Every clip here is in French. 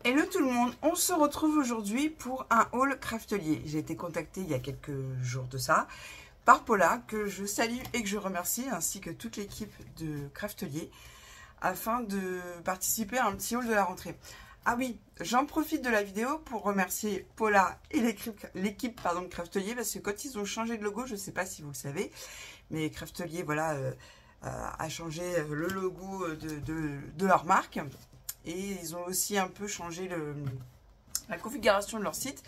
Hello tout le monde, on se retrouve aujourd'hui pour un haul Craftelier. J'ai été contactée il y a quelques jours de ça par Paula, que je salue et que je remercie, ainsi que toute l'équipe de Craftelier, afin de participer à un petit haul de la rentrée. Ah oui, j'en profite de la vidéo pour remercier Paula et l'équipe de Craftelier, parce que quand ils ont changé de logo, je ne sais pas si vous le savez, mais Craftelier voilà, a changé le logo de leur marque. Et ils ont aussi un peu changé la configuration de leur site.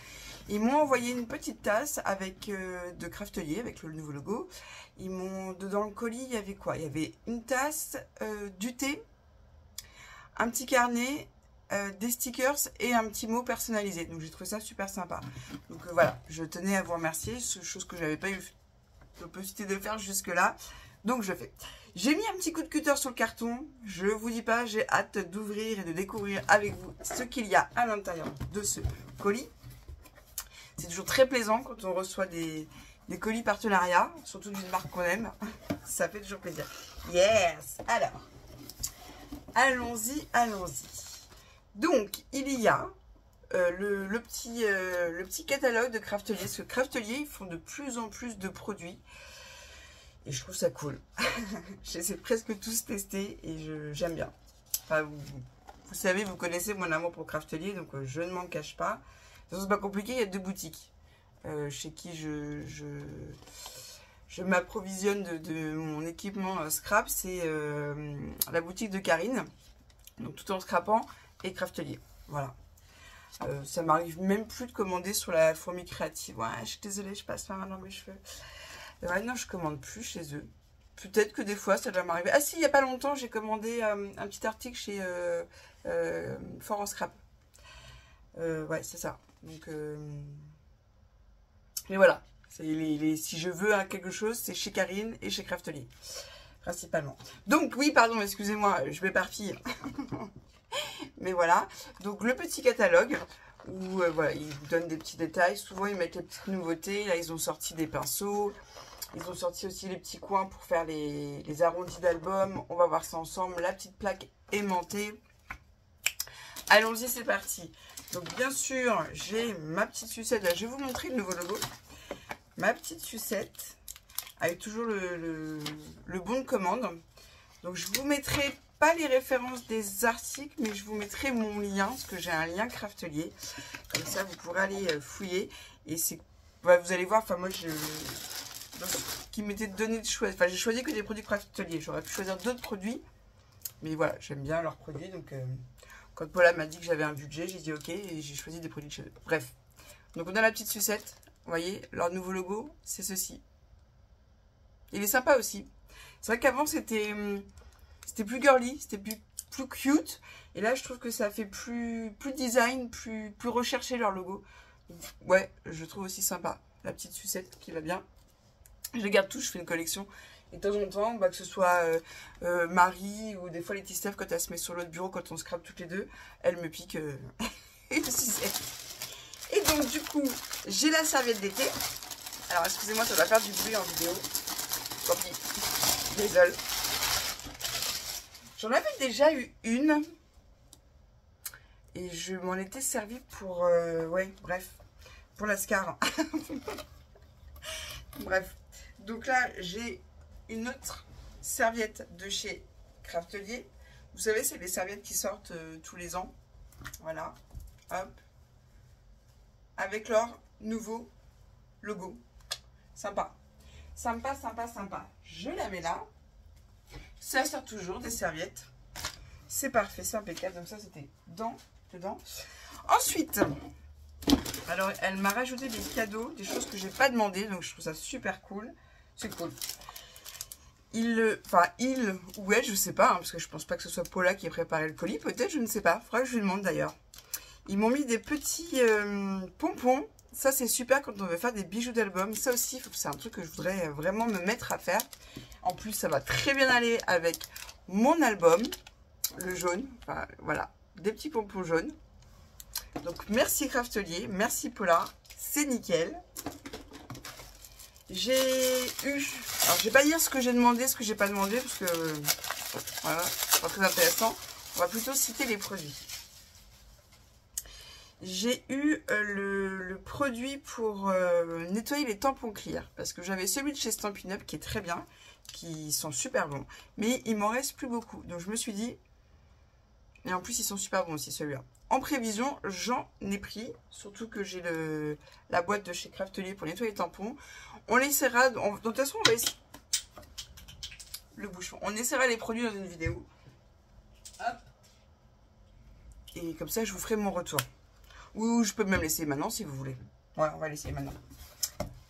Ils m'ont envoyé une petite tasse avec de Craftelier, avec le nouveau logo. Ils m'ont, dedans le colis, il y avait quoi? Il y avait une tasse, du thé, un petit carnet, des stickers et un petit mot personnalisé. Donc j'ai trouvé ça super sympa. Donc voilà, je tenais à vous remercier, chose que je n'avais pas eu la possibilité de faire jusque là. Donc je fais. J'ai mis un petit coup de cutter sur le carton. Je vous dis pas, j'ai hâte d'ouvrir et de découvrir avec vous ce qu'il y a à l'intérieur de ce colis. C'est toujours très plaisant quand on reçoit des colis partenariats, surtout d'une marque qu'on aime. Ça fait toujours plaisir. Yes! Alors, allons-y, allons-y. Donc, il y a le petit catalogue de Craftelier. Parce que Craftelier, ils font de plus en plus de produits. Et je trouve ça cool. Je les ai presque tous testés et j'aime bien. Enfin, vous savez, vous connaissez mon amour pour Craftelier, donc je ne m'en cache pas. De toute façon, c'est pas compliqué, il y a deux boutiques chez qui je m'approvisionne de mon équipement scrap. C'est la boutique de Karine, donc tout en scrapant, et Craftelier. Voilà. Ça m'arrive même plus de commander sur la fourmi créative. Ouais, je suis désolée, je passe ma main dans mes cheveux. Ouais, non, je commande plus chez eux. Peut-être que des fois, ça doit m'arriver. Ah si, il n'y a pas longtemps, j'ai commandé un petit article chez Fort en Scrap. Ouais, c'est ça. Donc, mais voilà. Si je veux quelque chose, c'est chez Karine et chez Craftelier. Principalement. Donc, oui, pardon, excusez-moi, je m'éparpille. Mais voilà. Donc, le petit catalogue où voilà, ils vous donnent des petits détails. Souvent, ils mettent les petites nouveautés. Là, ils ont sorti des pinceaux. Ils ont sorti aussi les petits coins pour faire les arrondis d'album. On va voir ça ensemble. La petite plaque aimantée. Allons-y, c'est parti. Donc, bien sûr, j'ai ma petite sucette. Là, je vais vous montrer le nouveau logo. Ma petite sucette avec toujours le bon de commande. Donc, je vous mettrai pas les références des articles, mais je vous mettrai mon lien, parce que j'ai un lien Craftelier. Comme ça, vous pourrez aller fouiller. Et c'est, bah, vous allez voir, enfin, moi, qui m'était donné de choix. Enfin, j'ai choisi que des produits Craftelier. J'aurais pu choisir d'autres produits. Mais voilà, j'aime bien leurs produits. Donc, quand Paula m'a dit que j'avais un budget, j'ai dit ok. Et j'ai choisi des produits de chez eux. Bref. Donc, on a la petite sucette. Vous voyez, leur nouveau logo, c'est ceci. Il est sympa aussi. C'est vrai qu'avant, c'était plus girly. C'était plus cute. Et là, je trouve que ça fait plus design, plus recherché leur logo. Ouais, je trouve aussi sympa. La petite sucette qui va bien. Je les garde tous, je fais une collection. Et de temps en temps, bah, que ce soit Marie ou des fois Laetitia, quand elle se met sur l'autre bureau, quand on scrape toutes les deux, elle me pique une sucette. Et donc, du coup, j'ai la serviette d'été. Alors, excusez-moi, ça va faire du bruit en vidéo. Tant pis. Désolé. J'en avais déjà eu une. Et je m'en étais servi pour... ouais, bref. Pour la Scar. Bref. Donc là, j'ai une autre serviette de chez Craftelier. Vous savez, c'est les serviettes qui sortent tous les ans. Voilà. Hop. Avec leur nouveau logo. Sympa. Sympa, sympa, sympa. Je la mets là. Ça sort toujours des serviettes. C'est parfait, c'est impeccable. Donc ça, c'était dedans. Ensuite, alors elle m'a rajouté des cadeaux, des choses que j'ai pas demandé. Donc je trouve ça super cool. C'est cool. Il ou elle, je sais pas, hein, parce que je pense pas que ce soit Paula qui ait préparé le colis. Peut-être, je ne sais pas. Faudra que je lui demande d'ailleurs. Ils m'ont mis des petits pompons. Ça, c'est super quand on veut faire des bijoux d'album. Ça aussi, c'est un truc que je voudrais vraiment me mettre à faire. En plus, ça va très bien aller avec mon album, le jaune. Enfin, voilà, des petits pompons jaunes. Donc, merci Craftelier, merci Paula. C'est nickel. J'ai eu... Alors, je vais pas dire ce que j'ai demandé, ce que j'ai pas demandé, parce que... voilà, c'est pas très intéressant. On va plutôt citer les produits. j'ai eu le produit pour nettoyer les tampons clear. Parce que j'avais celui de chez Stampin' Up qui est très bien, qui sont super bons. Mais il m'en reste plus beaucoup. Donc je me suis dit, et en plus ils sont super bons aussi celui-là. En prévision, j'en ai pris, surtout que j'ai la boîte de chez Craftelier pour nettoyer les tampons. On essaiera, de toute façon on va essayer le bouchon. On essaiera les produits dans une vidéo. Hop. Et comme ça je vous ferai mon retour. Ou je peux même l'essayer maintenant si vous voulez. Ouais, on va l'essayer maintenant.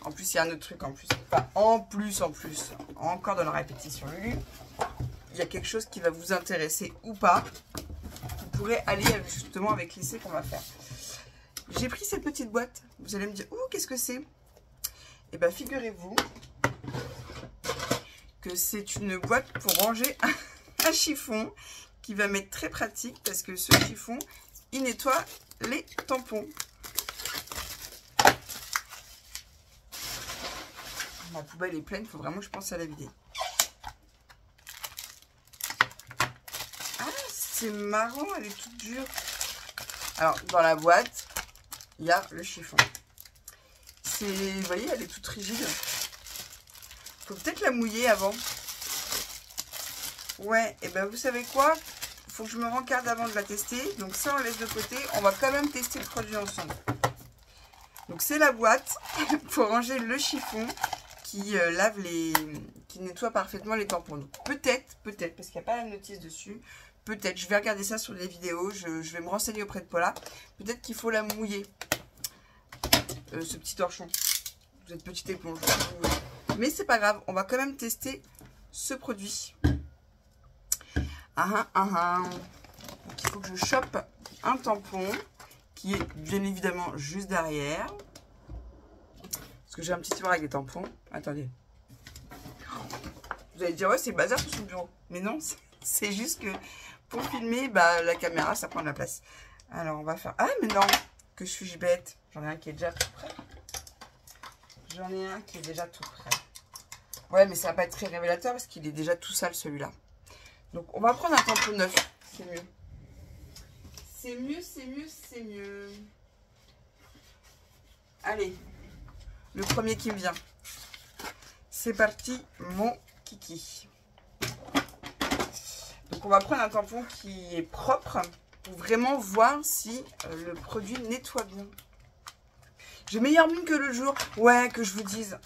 En plus, il y a un autre truc en plus. Enfin, en plus, encore dans la répétition Lulu, il y a quelque chose qui va vous intéresser ou pas. Vous pourrez aller justement avec l'essai qu'on va faire. J'ai pris cette petite boîte. Vous allez me dire, ouh, qu'est-ce que c'est? Eh bien, figurez-vous que c'est une boîte pour ranger un chiffon qui va m'être très pratique parce que ce chiffon, il nettoie les tampons. Ma poubelle est pleine, il faut vraiment que je pense à la vider. Ah, c'est marrant, elle est toute dure. Alors, dans la boîte, il y a le chiffon. Vous voyez, elle est toute rigide. Il faut peut-être la mouiller avant. Ouais, et ben vous savez quoi? Il faut que je me rencarde avant de la tester. Donc ça, on laisse de côté. On va quand même tester le produit ensemble. Donc c'est la boîte pour ranger le chiffon qui qui nettoie parfaitement les tampons. Peut-être, parce qu'il n'y a pas la notice dessus, peut-être, je vais regarder ça sur les vidéos, je vais me renseigner auprès de Paula, peut-être qu'il faut la mouiller, ce petit torchon, cette petite éponge. Mais c'est pas grave, on va quand même tester ce produit. Donc il faut que je chope un tampon qui est bien évidemment juste derrière. Parce que j'ai un petit tiroir avec des tampons. Attendez. Vous allez dire, ouais, c'est bazar sur son bureau. Mais non, c'est juste que pour filmer, bah, la caméra, ça prend de la place. Alors, on va faire... Ah, mais non, que suis-je bête. J'en ai un qui est déjà tout prêt. Ouais, mais ça va pas être très révélateur parce qu'il est déjà tout sale, celui-là. Donc, on va prendre un tampon neuf. C'est mieux. C'est mieux. Allez. Le premier qui me vient. C'est parti, mon kiki. Donc, on va prendre un tampon qui est propre pour vraiment voir si le produit nettoie bien. J'ai meilleure mine que le jour. Ouais, que je vous dise.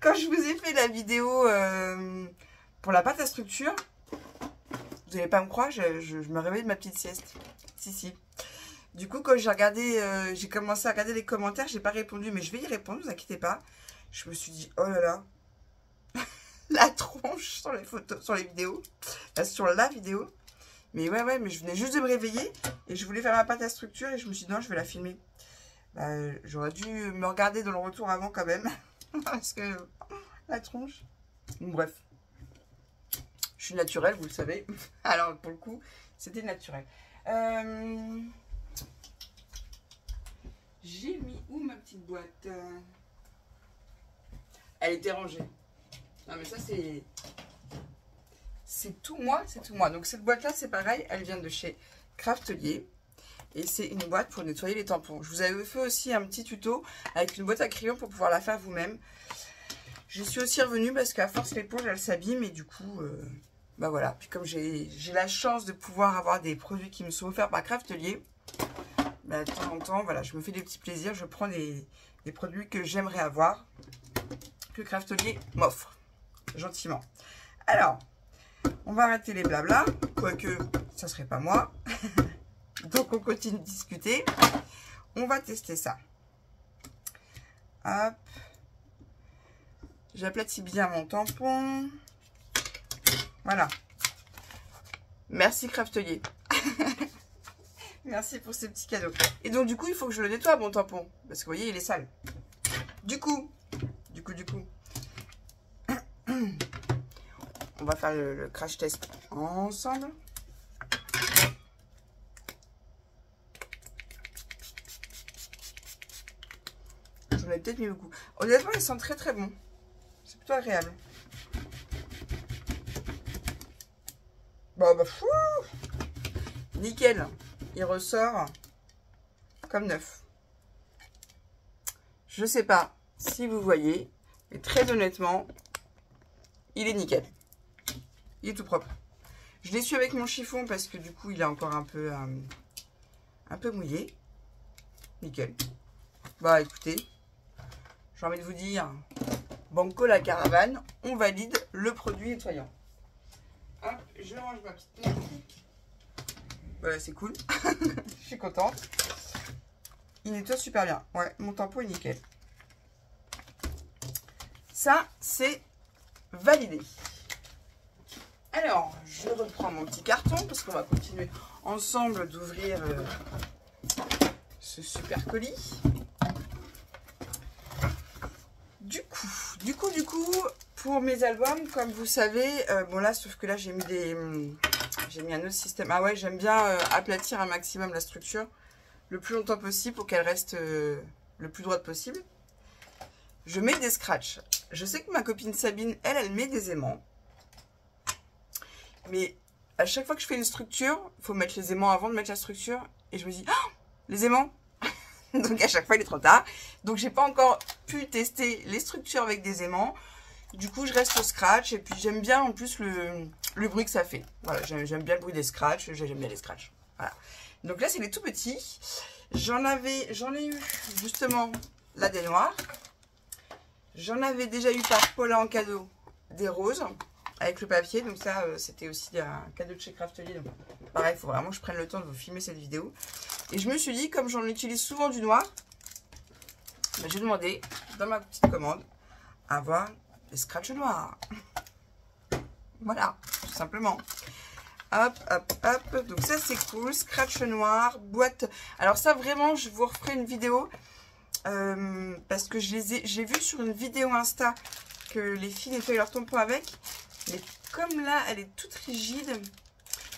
Quand je vous ai fait la vidéo pour la pâte à structure, vous n'allez pas me croire, je me réveille de ma petite sieste. Si. Du coup, quand j'ai commencé à regarder les commentaires, j'ai pas répondu, mais je vais y répondre, ne vous inquiétez pas. Je me suis dit, oh là là, la tronche sur les photos, sur les vidéos, sur la vidéo. Mais ouais, mais je venais juste de me réveiller et je voulais faire ma pâte à structure et je me suis dit, non, je vais la filmer. Bah, j'aurais dû me regarder dans le retour avant quand même, parce que la tronche. Bref, je suis naturelle, vous le savez. Alors, pour le coup, c'était naturel. J'ai mis où ma petite boîte? Elle était rangée. Non mais ça c'est tout moi, Donc cette boîte là c'est pareil, elle vient de chez Craftelier. Et c'est une boîte pour nettoyer les tampons. Je vous avais fait aussi un petit tuto avec une boîte à crayon pour pouvoir la faire vous-même. Je suis aussi revenue parce qu'à force l'éponge elle s'abîme et du coup bah voilà. Puis comme j'ai la chance de pouvoir avoir des produits qui me sont offerts par Craftelier, bah, de temps en temps, voilà, je me fais des petits plaisirs, je prends des produits que j'aimerais avoir, que Craftelier m'offre, gentiment. Alors, on va arrêter les blabla, quoique ça serait pas moi. Donc on continue de discuter. On va tester ça. Hop. J'aplatis bien mon tampon. Voilà. Merci Craftelier. Merci pour ces petits cadeaux. Et donc, du coup, il faut que je le nettoie, mon tampon. Parce que, vous voyez, il est sale. Du coup. On va faire le crash test ensemble. J'en ai peut-être mis beaucoup. Honnêtement, ils sentent très très bon. C'est plutôt agréable. Bon, bah, fou. Nickel. Il ressort comme neuf. Je sais pas si vous voyez, mais très honnêtement, il est nickel. Il est tout propre. Je l'ai su avec mon chiffon parce que du coup, il est encore un peu mouillé. Nickel. Bah écoutez, j'ai envie de vous dire, banco la caravane, on valide le produit nettoyant. Hop, je range ma petite merde. Voilà, c'est cool. Je suis contente. Il nettoie super bien. Ouais, mon tampon est nickel. Ça, c'est validé. Alors, je reprends mon petit carton parce qu'on va continuer ensemble d'ouvrir ce super colis. Du coup, pour mes albums, comme vous savez, bon là, sauf que là, j'ai mis un autre système. Ah ouais, j'aime bien aplatir un maximum la structure le plus longtemps possible pour qu'elle reste le plus droite possible. Je mets des scratchs. Je sais que ma copine Sabine, elle met des aimants. Mais à chaque fois que je fais une structure, il faut mettre les aimants avant de mettre la structure. Et je me dis, oh, les aimants. Donc à chaque fois, il est trop tard. Donc j'ai pas encore pu tester les structures avec des aimants. Du coup, je reste au scratch. Et puis j'aime bien en plus le bruit que ça fait. Voilà, j'aime bien le bruit des scratchs. J'aime bien les scratchs. Voilà. Donc là, c'est les tout petits. J'en ai eu justement là des noirs. J'en avais déjà eu par Paula en cadeau des roses avec le papier. Donc ça, c'était aussi un cadeau de chez Craftelier. Donc pareil, il faut vraiment que je prenne le temps de vous filmer cette vidéo. Et je me suis dit, comme j'en utilise souvent du noir, ben, j'ai demandé dans ma petite commande à avoir des scratchs noirs. Voilà, tout simplement. Hop, hop, hop. Donc ça, c'est cool. Scratch noir, boîte. Alors ça, vraiment, je vous referai une vidéo. Parce que j'ai vu sur une vidéo Insta que les filles nettoient leur tampon avec. Mais comme là, elle est toute rigide,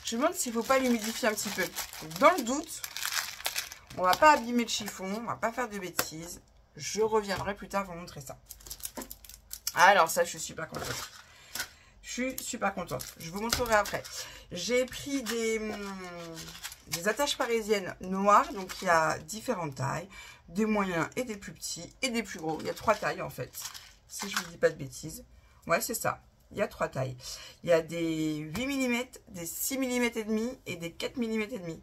je me demande s'il ne faut pas l'humidifier un petit peu. Donc, dans le doute, on va pas abîmer le chiffon, on va pas faire de bêtises. Je reviendrai plus tard vous montrer ça. Alors ça, je suis super contente. Je suis super contente. Je vous montrerai après. J'ai pris des attaches parisiennes noires. Donc il y a différentes tailles. Des moyens et des plus petits et des plus gros. Il y a 3 tailles en fait. Si je ne vous dis pas de bêtises. Ouais, c'est ça. Il y a 3 tailles. Il y a des 8 mm, des 6 mm et demi et des 4 mm et demi.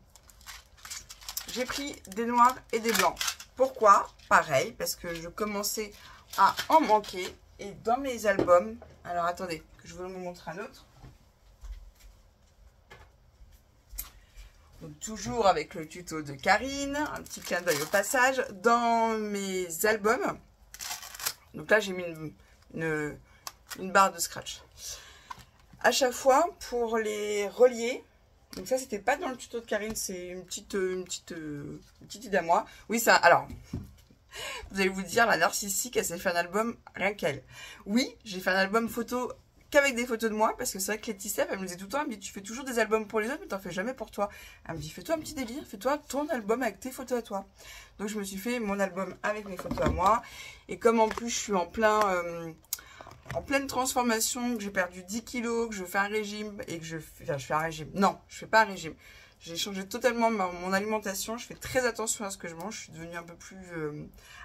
J'ai pris des noirs et des blancs. Pourquoi? Pareil, parce que je commençais à en manquer. Et dans mes albums... Alors, attendez, que je vous montre un autre. Donc, toujours avec le tuto de Karine. Un petit clin d'œil au passage. Dans mes albums... Donc là, j'ai mis une barre de scratch. À chaque fois, pour les relier... Donc ça, c'était pas dans le tuto de Karine, c'est une petite idée à moi. Oui, ça, alors, vous allez vous dire, la narcissique, elle s'est fait un album rien qu'elle. Oui, j'ai fait un album photo qu'avec des photos de moi, parce que c'est vrai que Laetitia, elle me disait tout le temps, elle me dit, tu fais toujours des albums pour les autres, mais t'en fais jamais pour toi. Elle me dit, fais-toi un petit délire, fais-toi ton album avec tes photos à toi. Donc je me suis fait mon album avec mes photos à moi. Et comme en plus, je suis en pleine transformation, que j'ai perdu 10 kilos, que je fais un régime et que je fais un régime. Non, je fais pas un régime. J'ai changé totalement mon alimentation. Je fais très attention à ce que je mange. Je suis devenue un peu plus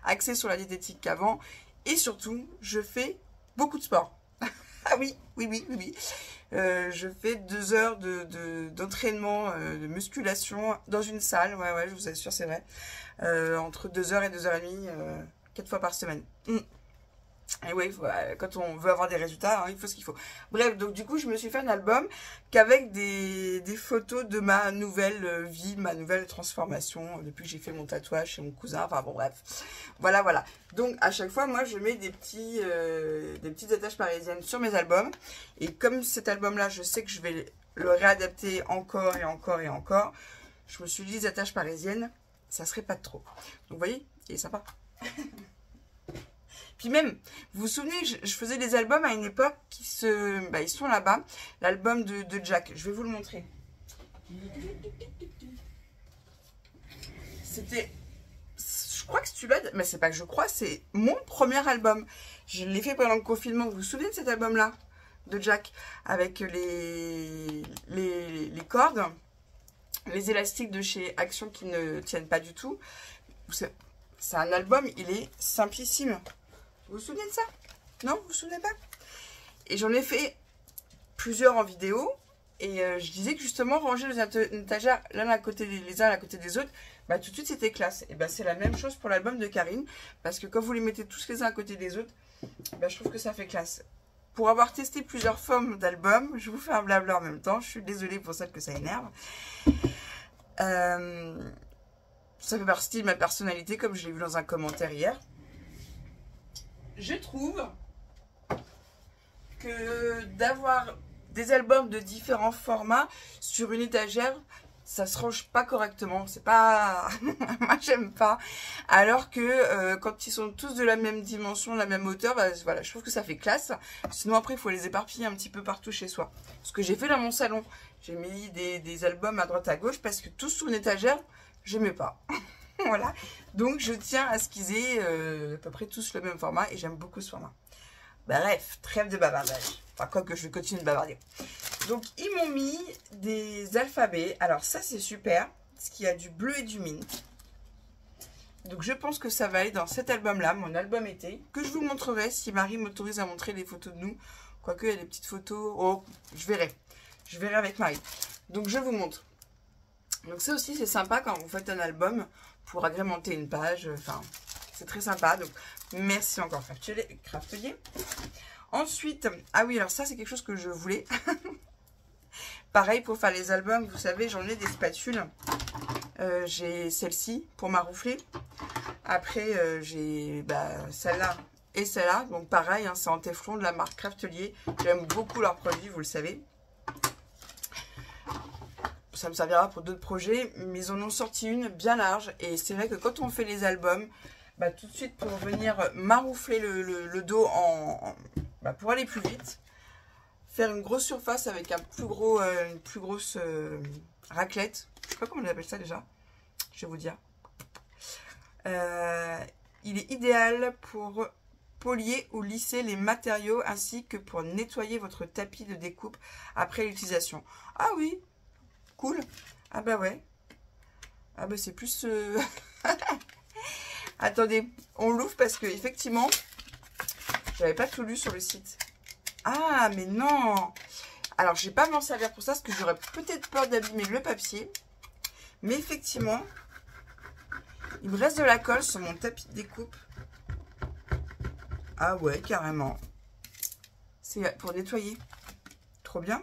axée sur la diététique qu'avant. Et surtout, je fais beaucoup de sport. Ah oui. Je fais 2 heures d'entraînement, de musculation dans une salle. Ouais, je vous assure, c'est vrai. Entre 2 heures et 2 heures et demie, 4 fois par semaine. Et oui, quand on veut avoir des résultats, hein, il faut ce qu'il faut. Bref, donc du coup, je me suis fait un album qu'avec des photos de ma nouvelle vie, ma nouvelle transformation, depuis que j'ai fait mon tatouage chez mon cousin. Enfin bon, bref. Voilà. Donc, à chaque fois, moi, je mets des petites attaches parisiennes sur mes albums. Et comme cet album-là, je sais que je vais le réadapter encore et encore et encore, je me suis dit, les attaches parisiennes, ça serait pas de trop. Donc, vous voyez, il est sympa. Puis même, vous vous souvenez, je faisais des albums à une époque ils sont là-bas. L'album de Jack, je vais vous le montrer. C'était, je crois que celui-là, mais c'est pas que je crois, c'est mon premier album. Je l'ai fait pendant le confinement. Vous vous souvenez de cet album-là de Jack avec les cordes, les élastiques de chez Action qui ne tiennent pas du tout. c'est un album, il est simplissime. Vous vous souvenez de ça? Non, vous vous souvenez pas? Et j'en ai fait plusieurs en vidéo. Et je disais que justement, ranger les étagères les uns à côté des autres, bah, tout de suite c'était classe. Et bah, c'est la même chose pour l'album de Karine. Parce que quand vous les mettez tous les uns à côté des autres, bah, je trouve que ça fait classe. Pour avoir testé plusieurs formes d'albums, je vous fais un blabla en même temps. Je suis désolée pour celle que ça énerve. Ça fait partie de ma personnalité, comme je l'ai vu dans un commentaire hier. Je trouve que d'avoir des albums de différents formats sur une étagère, ça se range pas correctement. C'est pas... Moi, j'aime pas. Alors que quand ils sont tous de la même dimension, de la même hauteur, bah, voilà, je trouve que ça fait classe. Sinon, après, il faut les éparpiller un petit peu partout chez soi. Ce que j'ai fait dans mon salon, j'ai mis des albums à droite à gauche parce que tous sur une étagère, j'aimais pas. Voilà. Donc, je tiens à ce qu'ils aient à peu près tous le même format et j'aime beaucoup ce format. Bref, trêve de bavardage. Enfin, quoi que je vais continuer de bavarder. Donc, ils m'ont mis des alphabets. Alors, ça, c'est super. Parce qu'il y a du bleu et du mint. Donc, je pense que ça va aller dans cet album-là, mon album été. Que je vous montrerai si Marie m'autorise à montrer les photos de nous. Quoique, il y a des petites photos. Oh, je verrai. Je verrai avec Marie. Donc, je vous montre. Donc, ça aussi, c'est sympa quand vous faites un album pour agrémenter une page. Enfin, c'est très sympa. Donc, merci encore, Craftelier. Ensuite, ah oui, alors ça, c'est quelque chose que je voulais. Pareil, pour faire les albums, vous savez, j'en ai des spatules. J'ai celle-ci pour maroufler. Après, j'ai celle-là et celle-là. Donc, pareil, hein, c'est en téflon de la marque Craftelier. J'aime beaucoup leurs produits, vous le savez. Ça me servira pour d'autres projets, mais ils en ont sorti une bien large. Et c'est vrai que quand on fait les albums, bah, tout de suite pour venir maroufler le dos pour aller plus vite, faire une grosse surface avec une plus grosse raclette. Je sais pas comment on appelle ça déjà. Je vais vous dire. Il est idéal pour polier ou lisser les matériaux ainsi que pour nettoyer votre tapis de découpe après l'utilisation. Ah oui, cool. Ah bah ouais. Ah bah c'est plus... Attendez, on l'ouvre parce que effectivement, j'avais pas tout lu sur le site. Ah, mais non. Alors, je vais pas m'en servir pour ça parce que j'aurais peut-être peur d'abîmer le papier. Mais effectivement, il me reste de la colle sur mon tapis de découpe. Ah ouais, carrément. C'est pour nettoyer. Trop bien.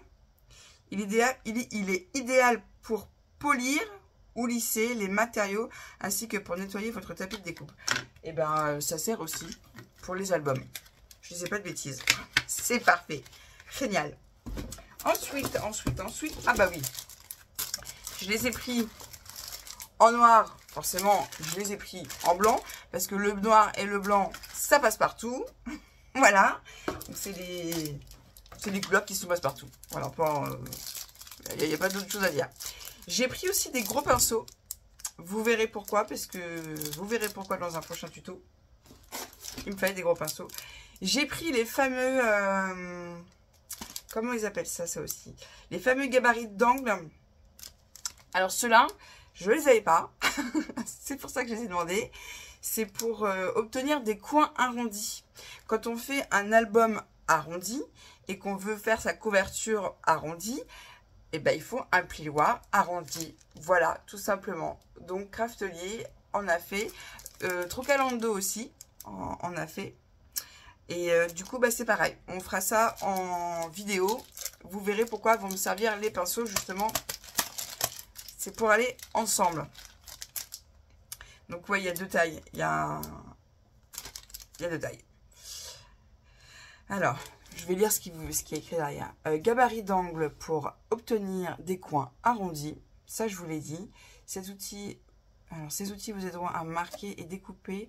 Il est idéal pour polir ou lisser les matériaux ainsi que pour nettoyer votre tapis de découpe. Et ben, ça sert aussi pour les albums. Je ne disais pas de bêtises. C'est parfait. Génial. Ensuite. Ah bah oui. Je les ai pris en noir. Forcément, je les ai pris en blanc. Parce que le noir et le blanc, ça passe partout. Voilà. Donc c'est des couleurs qui se passent partout. Voilà. Il n'y a pas d'autre chose à dire. J'ai pris aussi des gros pinceaux. Vous verrez pourquoi. Parce que vous verrez pourquoi dans un prochain tuto. Il me fallait des gros pinceaux. J'ai pris les fameux... comment ils appellent ça aussi? Les fameux gabarits d'angle. Alors ceux-là, je ne les avais pas. C'est pour ça que je les ai demandés. C'est pour obtenir des coins arrondis. Quand on fait un album arrondi et qu'on veut faire sa couverture arrondie, eh ben, il faut un plioir arrondi. Voilà, tout simplement. Donc Craftelier en a fait. Trocalando aussi en a fait. Et du coup, bah, c'est pareil. On fera ça en vidéo. Vous verrez pourquoi vont me servir les pinceaux, justement. C'est pour aller ensemble. Donc, ouais, il y a deux tailles. Il y a deux tailles. Alors, je vais lire ce qui est écrit derrière. Gabarit d'angle pour obtenir des coins arrondis. Ça, je vous l'ai dit. Ces outils vous aideront à marquer et découper.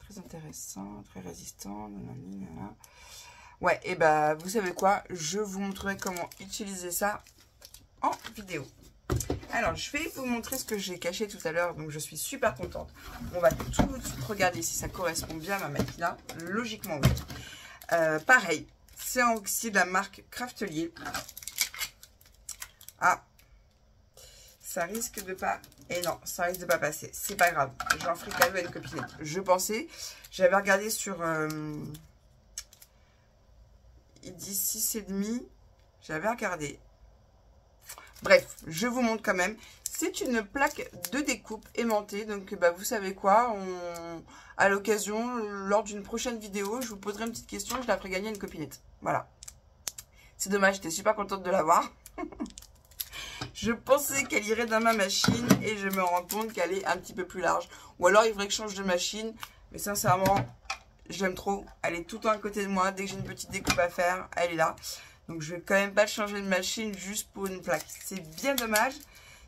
Très intéressant, très résistant. Nanana. Ouais, et bah, vous savez quoi? Je vous montrerai comment utiliser ça en vidéo. Alors, je vais vous montrer ce que j'ai caché tout à l'heure. Donc, je suis super contente. On va tout de suite regarder si ça correspond bien à ma maquina. Logiquement, oui. Pareil, c'est aussi de la marque Craftelier. Ah, ça risque de pas... Et non, ça risque de pas passer. C'est pas grave. J'en ferai cadeau à une copinette. Je pensais, j'avais regardé sur... il dit 6,5. J'avais regardé. Bref, je vous montre quand même. C'est une plaque de découpe aimantée. Donc, bah, vous savez quoi, à l'occasion, lors d'une prochaine vidéo, je vous poserai une petite question et je la ferai gagner à une copinette. Voilà. C'est dommage, j'étais super contente de l'avoir. Je pensais qu'elle irait dans ma machine et je me rends compte qu'elle est un petit peu plus large. Ou alors, il faudrait que je change de machine. Mais sincèrement, j'aime trop. Elle est tout le temps à côté de moi. Dès que j'ai une petite découpe à faire, elle est là. Donc, je vais quand même pas changer de machine juste pour une plaque. C'est bien dommage.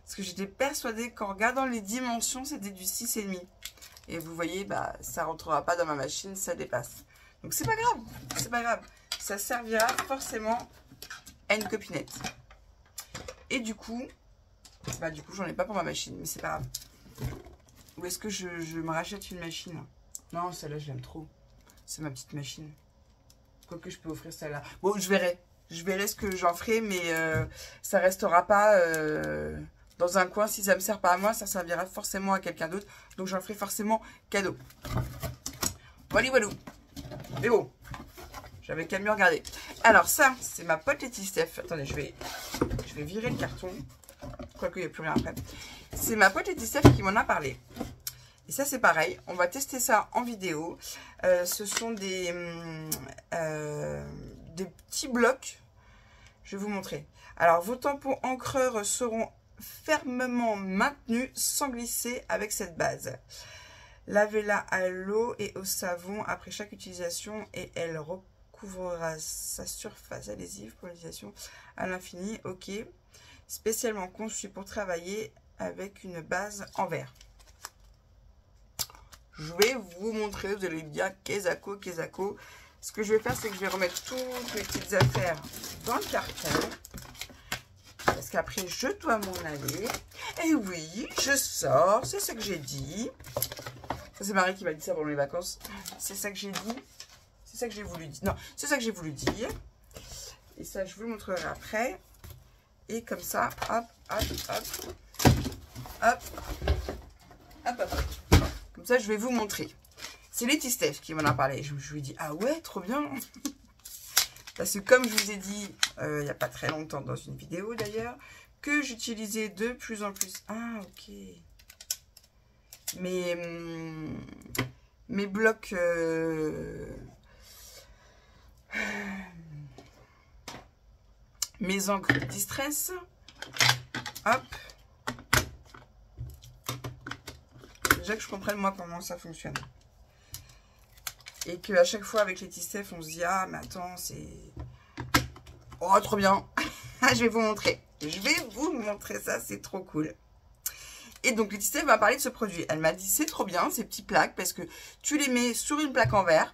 Parce que j'étais persuadée qu'en regardant les dimensions, c'était du 6,5. Et vous voyez, bah, ça rentrera pas dans ma machine, ça dépasse. Donc, c'est pas grave. C'est pas grave. Ça servira forcément à une copinette. Et du coup, j'en ai pas pour ma machine, mais c'est pas grave. Ou est-ce que je me rachète une machine? Non, celle-là, je l'aime trop. C'est ma petite machine. Quoique, je peux offrir celle-là. Bon, je verrai. Je verrai ce que j'en ferai, mais ça restera pas dans un coin. Si ça me sert pas à moi, ça servira forcément à quelqu'un d'autre. Donc, j'en ferai forcément cadeau. Voilà, voilà. Mais bon, j'avais qu'à mieux regarder. Alors, ça, c'est ma pote Letty Steph. Attendez, je vais virer le carton. Quoique, il n'y a plus rien après. C'est ma pote Letty Steph qui m'en a parlé. Et ça, c'est pareil. On va tester ça en vidéo. Ce sont des petits blocs. Je vais vous montrer. Alors, vos tampons encreurs seront fermement maintenus sans glisser avec cette base. Lavez-la à l'eau et au savon après chaque utilisation et elle recouvrira sa surface adhésive pour l'utilisation à l'infini. Ok. Spécialement conçu pour travailler avec une base en verre. Je vais vous montrer, vous allez me dire Kezako. Ce que je vais faire, c'est que je vais remettre toutes mes petites affaires dans le carton. Parce qu'après, je dois m'en aller. Et oui, je sors, c'est ce que j'ai dit. Ça, c'est Marie qui m'a dit ça pendant les vacances. C'est ça que j'ai dit. C'est ça que j'ai voulu dire. Non, c'est ça que j'ai voulu dire. Et ça, je vous le montrerai après. Et comme ça, hop, hop, hop. Hop. Hop, hop. Comme ça, je vais vous montrer. C'est Letty Steph qui m'en a parlé. Je lui ai dit, ah ouais, trop bien. Parce que comme je vous ai dit, il n'y a pas très longtemps dans une vidéo d'ailleurs, que j'utilisais de plus en plus. Ah, ok. Mes blocs... mes encres Distress. Hop. Déjà que je comprenne moi comment ça fonctionne. Et qu'à chaque fois avec Letty Steph, on se dit, ah mais attends, c'est... Oh, trop bien. Je vais vous montrer. Je vais vous montrer ça, c'est trop cool. Et donc Letty Steph m'a parlé de ce produit. Elle m'a dit, c'est trop bien, ces petits plaques, parce que tu les mets sur une plaque en verre.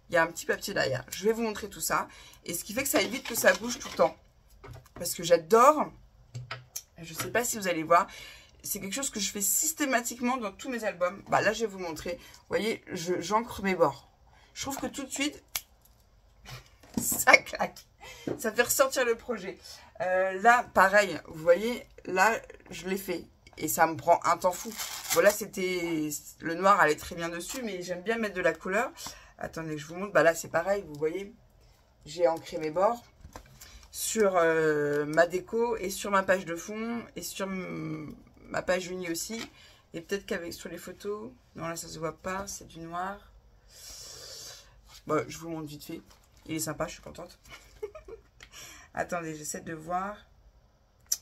Il y a un petit papier derrière. Je vais vous montrer tout ça. Et ce qui fait que ça évite que ça bouge tout le temps. Parce que j'adore. Je ne sais pas si vous allez voir. C'est quelque chose que je fais systématiquement dans tous mes albums. Bah là, je vais vous montrer. Vous voyez, j'encre mes bords. Je trouve que tout de suite, ça claque. Ça fait ressortir le projet. Là, pareil. Vous voyez, là, je l'ai fait. Et ça me prend un temps fou. Voilà, c'était... Le noir allait très bien dessus. Mais j'aime bien mettre de la couleur. Attendez, je vous montre. Bah là, c'est pareil. Vous voyez, j'ai ancré mes bords sur ma déco et sur ma page de fond et sur ma page unie aussi. Et peut-être qu'avec sur les photos... Non, là, ça se voit pas. C'est du noir. Bon, je vous montre vite fait. Il est sympa, je suis contente. Attendez, j'essaie de voir.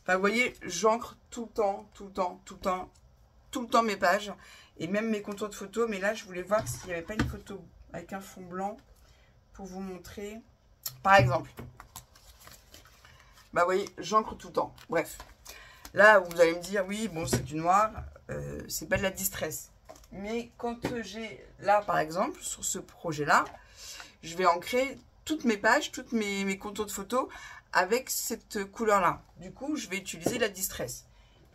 Enfin, vous voyez, j'encre tout le temps mes pages. Et même mes contours de photos. Mais là, je voulais voir s'il n'y avait pas une photo avec un fond blanc pour vous montrer. Par exemple. Bah, vous voyez, j'encre tout le temps. Bref. Là, vous allez me dire, oui, bon, c'est du noir. C'est pas de la distress. Mais quand j'ai, là, par exemple, sur ce projet-là, je vais ancrer toutes mes pages, toutes mes contours de photos avec cette couleur-là. Du coup, je vais utiliser la distress.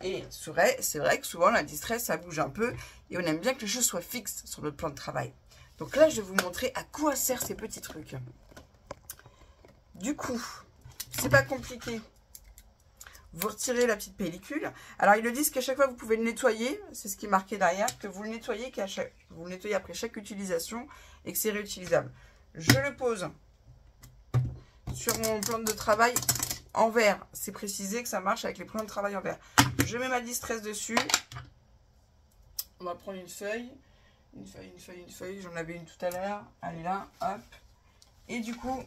Et c'est vrai que souvent, la distress, ça bouge un peu. Et on aime bien que les choses soient fixes sur notre plan de travail. Donc là, je vais vous montrer à quoi servent ces petits trucs. Du coup, c'est pas compliqué. vous retirez la petite pellicule. Alors, ils le disent qu'à chaque fois, vous pouvez le nettoyer. C'est ce qui est marqué derrière, que vous le nettoyez, vous le nettoyez après chaque utilisation et que c'est réutilisable. Je le pose sur mon plan de travail en verre. C'est précisé que ça marche avec les plans de travail en verre. Je mets ma distress dessus. On va prendre une feuille. Une feuille. J'en avais une tout à l'heure. Allez là, hop. Et du coup,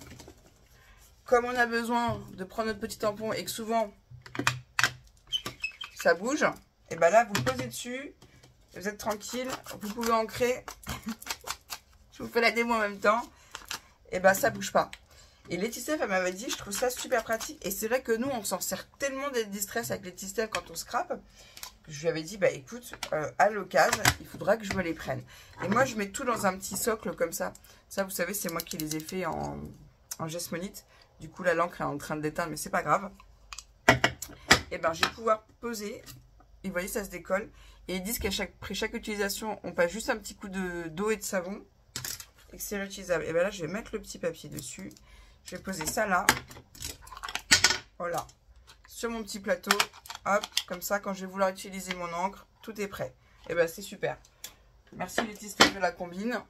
comme on a besoin de prendre notre petit tampon et que souvent ça bouge, et bien là, vous le posez dessus. Vous êtes tranquille. Vous pouvez ancrer. Je vous fais la démo en même temps. Et ben ça bouge pas. Et Laetitia, elle m'avait dit, je trouve ça super pratique. Et c'est vrai que nous, on s'en sert tellement des distress avec Laetitia quand on scrape. Je lui avais dit, bah écoute, à l'occasion, il faudra que je me les prenne. Et moi, je mets tout dans un petit socle comme ça. Ça, vous savez, c'est moi qui les ai fait en Gesmonite. Du coup, là, l'encre est en train de déteindre, mais c'est pas grave. Et ben, je vais pouvoir poser. Et vous voyez, ça se décolle. Et ils disent qu'après chaque utilisation, on passe juste un petit coup d'eau et de savon. Et que c'est réutilisable. Et ben là, je vais mettre le petit papier dessus. Je vais poser ça là. Voilà. Sur mon petit plateau. Hop, comme ça, quand je vais vouloir utiliser mon encre, tout est prêt. Et ben c'est super. Merci Laetitia de la combine.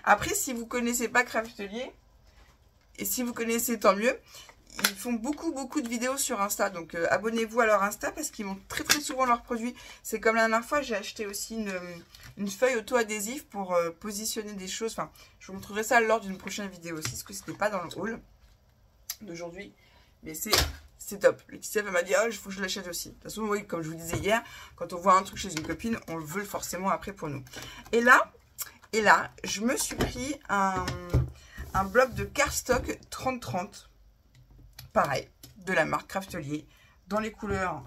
Après, si vous ne connaissez pas Craftelier, et si vous connaissez, tant mieux. Ils font beaucoup de vidéos sur Insta. Donc abonnez-vous à leur Insta parce qu'ils montrent très souvent leurs produits. C'est comme la dernière fois, j'ai acheté aussi une feuille auto-adhésive pour positionner des choses. Enfin, je vous montrerai ça lors d'une prochaine vidéo aussi, parce que c'était pas dans le haul d'aujourd'hui. Mais c'est top. Laetitia m'a dit, il faut que je l'achète aussi. De toute façon, oui, comme je vous disais hier, quand on voit un truc chez une copine, on le veut forcément après pour nous. Et là, je me suis pris un bloc de cardstock 30-30. Pareil, de la marque Craftelier. Dans les couleurs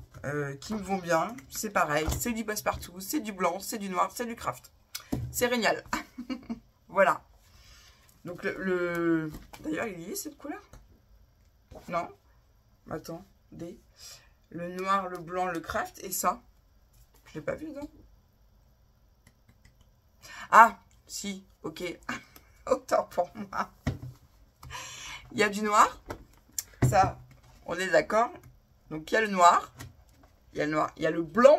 qui me vont bien. C'est pareil, c'est du passe-partout, c'est du blanc, c'est du noir, c'est du craft. C'est génial. Voilà. Donc d'ailleurs, il y est cette couleur? Non? Attends, le noir, le blanc, le craft, et ça, je l'ai pas vu, non? Ah, si, ok. Autant pour moi. Il y a du noir, ça, on est d'accord. Donc, il y a le noir, il y a le blanc,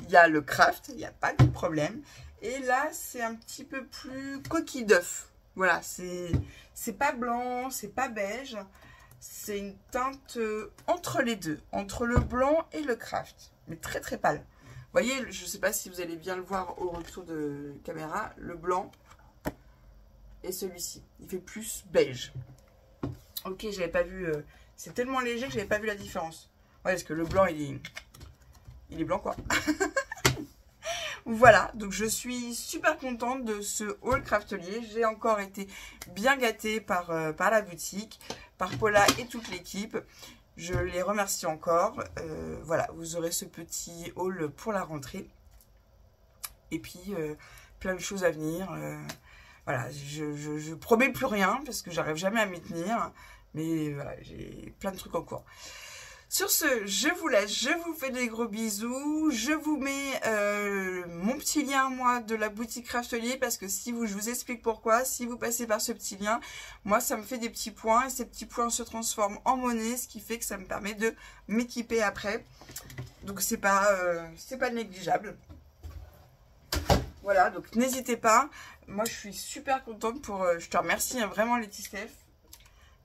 il y a le craft, il n'y a pas de problème. Et là, c'est un petit peu plus coquille d'œuf. Voilà, c'est pas blanc, c'est pas beige. C'est une teinte entre les deux, entre le blanc et le craft, mais très pâle. Vous voyez, je ne sais pas si vous allez bien le voir au retour de caméra, le blanc et celui-ci. Il fait plus beige. Ok, j'avais pas vu, c'est tellement léger que j'avais pas vu la différence. Ouais, parce que le blanc, il est blanc quoi. Voilà, donc je suis super contente de ce haul Craftelier. J'ai encore été bien gâtée par la boutique, par Paula et toute l'équipe. Je les remercie encore. Voilà, vous aurez ce petit haul pour la rentrée. Et puis, plein de choses à venir. Voilà, je promets plus rien parce que j'arrive jamais à m'y tenir. Mais voilà, j'ai plein de trucs en cours. Sur ce, je vous laisse, je vous fais des gros bisous, je vous mets mon petit lien, moi, de la boutique Craftelier, parce que je vous explique pourquoi, si vous passez par ce petit lien, moi, ça me fait des petits points, et ces petits points se transforment en monnaie, ce qui fait que ça me permet de m'équiper après. Donc, c'est pas négligeable. Voilà, donc n'hésitez pas, moi, je suis super contente je te remercie hein, vraiment Laetitia.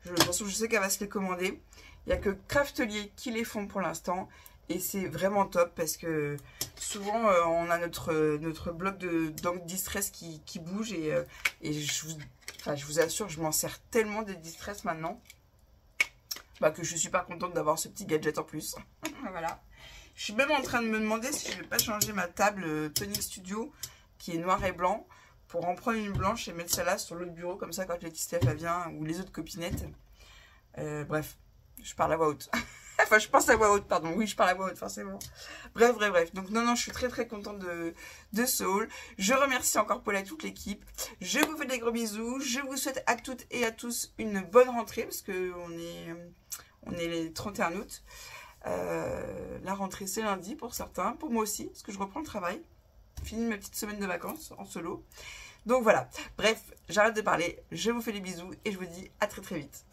De toute façon, je sais qu'elle va se les commander. Il n'y a que Craftelier qui les font pour l'instant. Et c'est vraiment top parce que souvent, on a notre bloc d'encre distress qui bouge. Et je vous assure, je m'en sers tellement des distress maintenant que je suis super contente d'avoir ce petit gadget en plus. Voilà. Je suis même en train de me demander si je ne vais pas changer ma table Tonic Studio qui est noir et blanc pour en prendre une blanche et mettre celle-là sur l'autre bureau. Comme ça, quand Laetitia vient ou les autres copinettes. Bref. Je parle à voix haute. Enfin, je pense à voix haute, pardon. Oui, je parle à voix haute, forcément. Bref. Donc, non, je suis très contente de ce haul. Je remercie encore Paula et toute l'équipe. Je vous fais des gros bisous. Je vous souhaite à toutes et à tous une bonne rentrée, parce qu'on est les 31 août. La rentrée, c'est lundi pour certains. Pour moi aussi, parce que je reprends le travail. Fini ma petite semaine de vacances en solo. Donc, voilà. Bref, j'arrête de parler. Je vous fais des bisous et je vous dis à très vite.